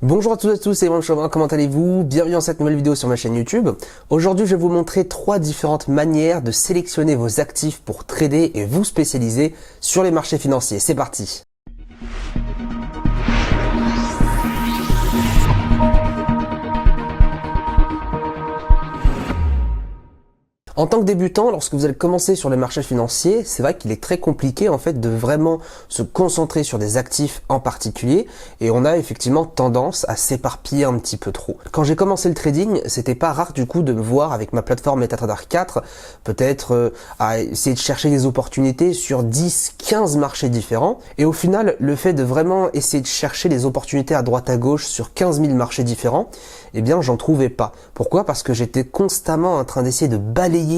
Bonjour à tous et à tous, c'est Emmanuel Chauvin, comment allez-vous? Bienvenue dans cette nouvelle vidéo sur ma chaîne YouTube. Aujourd'hui, je vais vous montrer 3 différentes manières de sélectionner vos actifs pour trader et vous spécialiser sur les marchés financiers. C'est parti! En tant que débutant, lorsque vous allez commencer sur les marchés financiers, c'est vrai qu'il est très compliqué en fait de vraiment se concentrer sur des actifs en particulier et on a effectivement tendance à s'éparpiller un petit peu trop. Quand j'ai commencé le trading, c'était pas rare du coup de me voir avec ma plateforme MetaTrader 4, peut-être à essayer de chercher des opportunités sur 10, 15 marchés différents et au final, le fait de vraiment essayer de chercher des opportunités à droite à gauche sur 15 000 marchés différents, eh bien j'en trouvais pas. Pourquoi? Parce que j'étais constamment en train d'essayer de balayer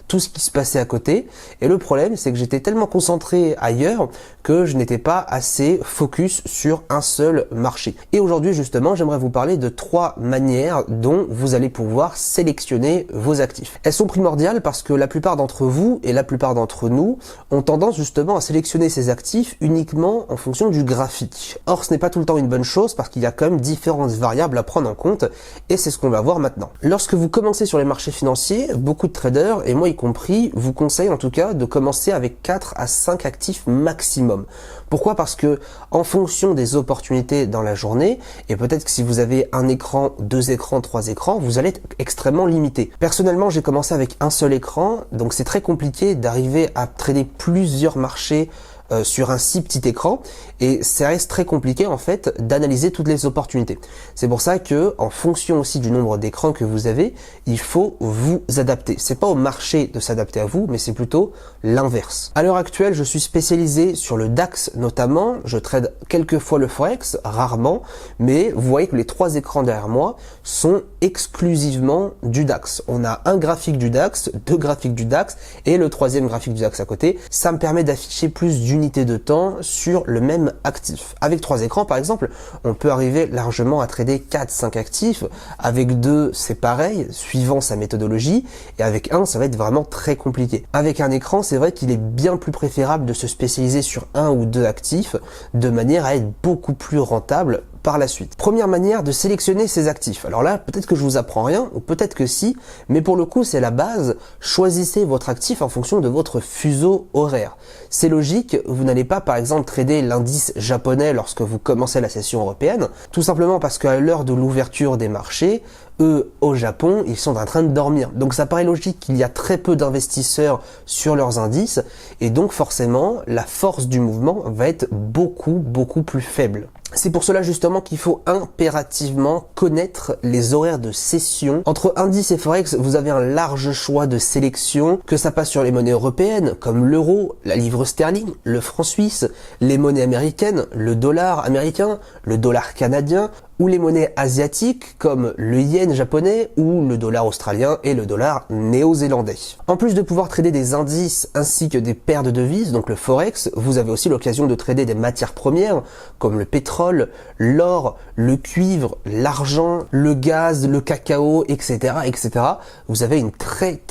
tout ce qui se passait à côté et le problème c'est que j'étais tellement concentré ailleurs que je n'étais pas assez focus sur un seul marché. Et aujourd'hui justement j'aimerais vous parler de 3 manières dont vous allez pouvoir sélectionner vos actifs. Elles sont primordiales parce que la plupart d'entre vous et la plupart d'entre nous ont tendance justement à sélectionner ces actifs uniquement en fonction du graphique. Or ce n'est pas tout le temps une bonne chose parce qu'il y a quand même différentes variables à prendre en compte et c'est ce qu'on va voir maintenant. Lorsque vous commencez sur les marchés financiers, beaucoup de traders et moi y compris, vous conseille en tout cas de commencer avec 4 à 5 actifs maximum. Pourquoi? Parce que en fonction des opportunités dans la journée, et peut-être que si vous avez un écran, 2 écrans, 3 écrans, vous allez être extrêmement limité. Personnellement, j'ai commencé avec un seul écran, donc c'est très compliqué d'arriver à trader plusieurs marchés sur un si petit écran et ça reste très compliqué en fait d'analyser toutes les opportunités. C'est pour ça que en fonction aussi du nombre d'écrans que vous avez, il faut vous adapter. C'est pas au marché de s'adapter à vous, mais c'est plutôt l'inverse. À l'heure actuelle, je suis spécialisé sur le DAX notamment. Je trade quelques fois le Forex, rarement, mais vous voyez que les 3 écrans derrière moi sont exclusivement du DAX. On a un graphique du DAX, 2 graphiques du DAX et le 3e graphique du DAX à côté. Ça me permet d'afficher plus d'unités de temps sur le même actif. Avec 3 écrans par exemple, on peut arriver largement à trader 4-5 actifs. Avec 2, c'est pareil, suivant sa méthodologie. Et avec 1, ça va être vraiment très compliqué. Avec un écran, c'est vrai qu'il est bien plus préférable de se spécialiser sur 1 ou 2 actifs de manière à être beaucoup plus rentable par la suite. Première manière de sélectionner ses actifs. Alors là, peut-être que je vous apprends rien, ou peut-être que si, mais pour le coup, c'est la base. Choisissez votre actif en fonction de votre fuseau horaire. C'est logique, vous n'allez pas par exemple trader l'indice japonais lorsque vous commencez la session européenne, tout simplement parce qu'à l'heure de l'ouverture des marchés, eux, au Japon, ils sont en train de dormir. Donc ça paraît logique qu'il y a très peu d'investisseurs sur leurs indices, et donc forcément, la force du mouvement va être beaucoup plus faible. C'est pour cela justement qu'il faut impérativement connaître les horaires de session. Entre indice et Forex, vous avez un large choix de sélection, que ça passe sur les monnaies européennes, comme l'euro, la livre sterling, le franc suisse, les monnaies américaines, le dollar américain, le dollar canadien, ou les monnaies asiatiques comme le yen japonais ou le dollar australien et le dollar néo-zélandais. En plus de pouvoir trader des indices ainsi que des paires de devises, donc le forex, vous avez aussi l'occasion de trader des matières premières comme le pétrole, l'or, le cuivre, l'argent, le gaz, le cacao, etc., etc. Vous avez une très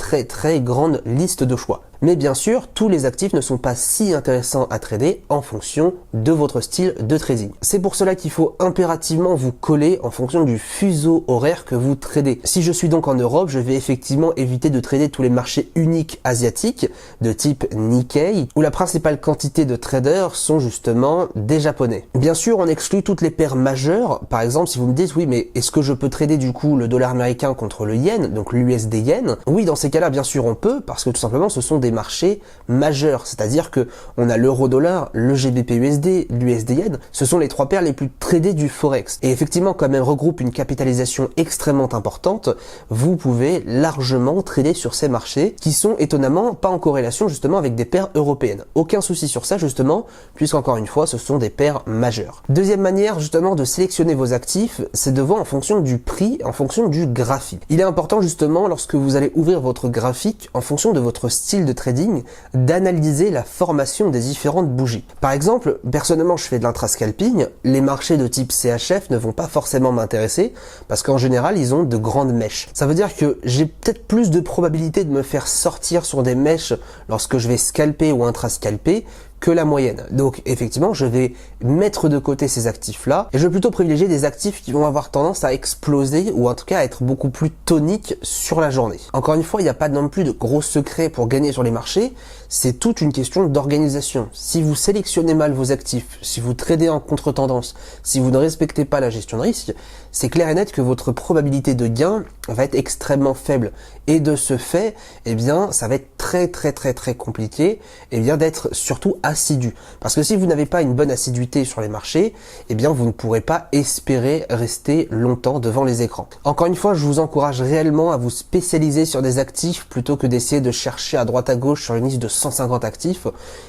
grande liste de choix. Mais bien sûr, tous les actifs ne sont pas si intéressants à trader en fonction de votre style de trading. C'est pour cela qu'il faut impérativement vous coller en fonction du fuseau horaire que vous tradez. Si je suis donc en Europe, je vais effectivement éviter de trader tous les marchés uniques asiatiques de type Nikkei, où la principale quantité de traders sont justement des Japonais. Bien sûr, on exclut toutes les paires majeures. Par exemple, si vous me dites, oui, mais est-ce que je peux trader du coup le dollar américain contre le yen, donc l'USD yen? Oui, dans ces cas-là, bien sûr, on peut, parce que tout simplement, ce sont des marchés majeurs, c'est-à-dire que on a l'euro-dollar, le GBP-USD, l'USD-yen, ce sont les 3 paires les plus tradées du Forex. Et effectivement, comme elles regroupent une capitalisation extrêmement importante, vous pouvez largement trader sur ces marchés qui sont étonnamment pas en corrélation justement avec des paires européennes. Aucun souci sur ça justement, puisqu'encore une fois, ce sont des paires majeures. Deuxième manière justement de sélectionner vos actifs, c'est de voir en fonction du prix, en fonction du graphique. Il est important justement, lorsque vous allez ouvrir votre graphique, en fonction de votre style de trading, d'analyser la formation des différentes bougies. Par exemple, personnellement, je fais de l'intrascalping, les marchés de type CHF ne vont pas forcément m'intéresser parce qu'en général, ils ont de grandes mèches. Ça veut dire que j'ai peut-être plus de probabilité de me faire sortir sur des mèches lorsque je vais scalper ou intrascalper que la moyenne. Donc effectivement, je vais mettre de côté ces actifs-là et je vais plutôt privilégier des actifs qui vont avoir tendance à exploser ou en tout cas à être beaucoup plus toniques sur la journée. Encore une fois, il n'y a pas non plus de gros secrets pour gagner sur les marchés, c'est toute une question d'organisation. Si vous sélectionnez mal vos actifs, si vous tradez en contre-tendance, si vous ne respectez pas la gestion de risque, c'est clair et net que votre probabilité de gain va être extrêmement faible. Et de ce fait, eh bien, ça va être très compliqué, eh bien, d'être surtout assidu. Parce que si vous n'avez pas une bonne assiduité sur les marchés, eh bien, vous ne pourrez pas espérer rester longtemps devant les écrans. Encore une fois, je vous encourage réellement à vous spécialiser sur des actifs plutôt que d'essayer de chercher à droite à gauche sur une liste de 150 actifs.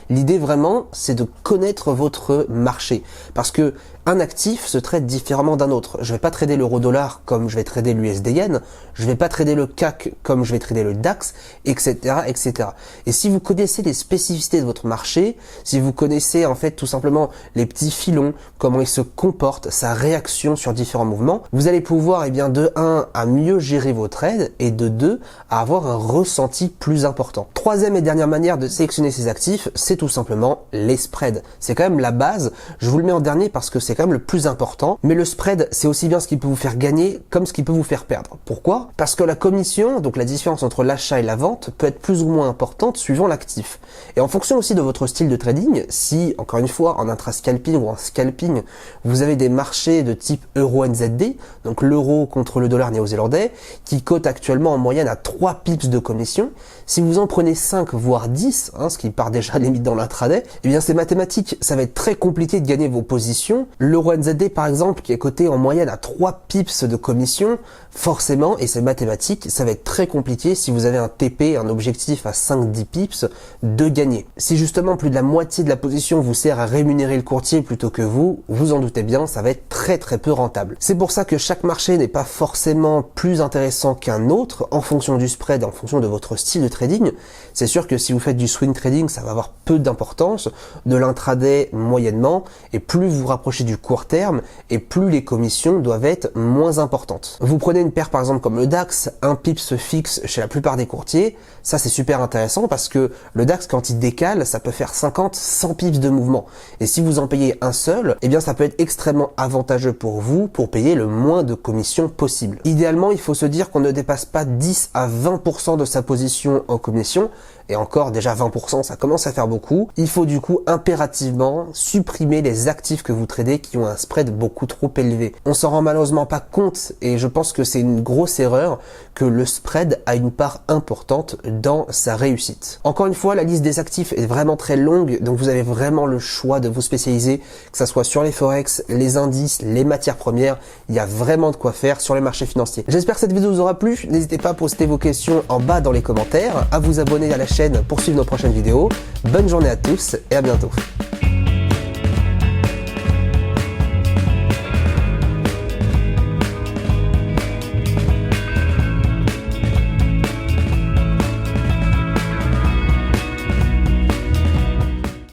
L'idée vraiment, c'est de connaître votre marché. Parce que un actif se traite différemment d'un autre. Je vais pas trader l'euro-dollar comme je vais trader l'USD-yen, je vais pas trader le CAC comme je vais trader le DAX, etc. Et si vous connaissez les spécificités de votre marché, si vous connaissez en fait tout simplement les petits filons, comment il se comporte, sa réaction sur différents mouvements, vous allez pouvoir de 1 à mieux gérer vos trades et de 2 à avoir un ressenti plus important. Troisième et dernière manière de sélectionner ces actifs, c'est tout simplement les spreads. C'est quand même la base, je vous le mets en dernier parce que c'est quand même le plus important, mais le spread c'est aussi bien ce qui peut vous faire gagner comme ce qui peut vous faire perdre. Pourquoi? Parce que la commission, donc la différence entre l'achat et la vente, peut être plus ou moins importante suivant l'actif. Et en fonction aussi de votre style de trading, si encore une fois en intra-scalping ou en scalping, vous avez des marchés de type euro-NZD, donc l'euro contre le dollar néo-zélandais, qui cote actuellement en moyenne à 3 pips de commission, si vous en prenez 5 voire 10, ce qui part déjà limite dans l'intraday, eh bien c'est mathématique, ça va être très compliqué de gagner vos positions. L'euro NZD par exemple qui est coté en moyenne à 3 pips de commission, forcément, et c'est mathématique, ça va être très compliqué si vous avez un TP, un objectif à 5-10 pips, de gagner. Si justement plus de la moitié de la position vous sert à rémunérer le courtier plutôt que vous en doutez bien, ça va être très peu rentable. C'est pour ça que chaque marché n'est pas forcément plus intéressant qu'un autre en fonction du spread, en fonction de votre style de trading. C'est sûr que si vous faites du swing trading, ça va avoir peu d'importance, de l'intraday moyennement, et plus vous vous rapprochez du court terme, et plus les commissions doivent être moins importantes. Vous prenez une paire par exemple comme le DAX, un pips fixe chez la plupart des courtiers, ça c'est super intéressant parce que le DAX quand il décale, ça peut faire 50-100 pips de mouvement. Et si vous en payez un seul, eh bien ça peut être extrêmement avantageux pour vous pour payer le moins de commissions possible. Idéalement, il faut se dire qu'on ne dépasse pas 10 à 20% de sa position en commission, et encore déjà 20% ça commence à faire beaucoup. Il faut du coup impérativement supprimer les actifs que vous tradez qui ont un spread beaucoup trop élevé. On s'en rend malheureusement pas compte et je pense que c'est une grosse erreur que le spread a une part importante dans sa réussite. Encore une fois, la liste des actifs est vraiment très longue, donc vous avez vraiment le choix de vous spécialiser, que ça soit sur les forex, les indices, les matières premières, il y a vraiment de quoi faire sur les marchés financiers. J'espère que cette vidéo vous aura plu, n'hésitez pas à poster vos questions en bas dans les commentaires, à vous abonner à la chaîne pour suivre nos prochaines vidéos. Bonne journée à tous et à bientôt.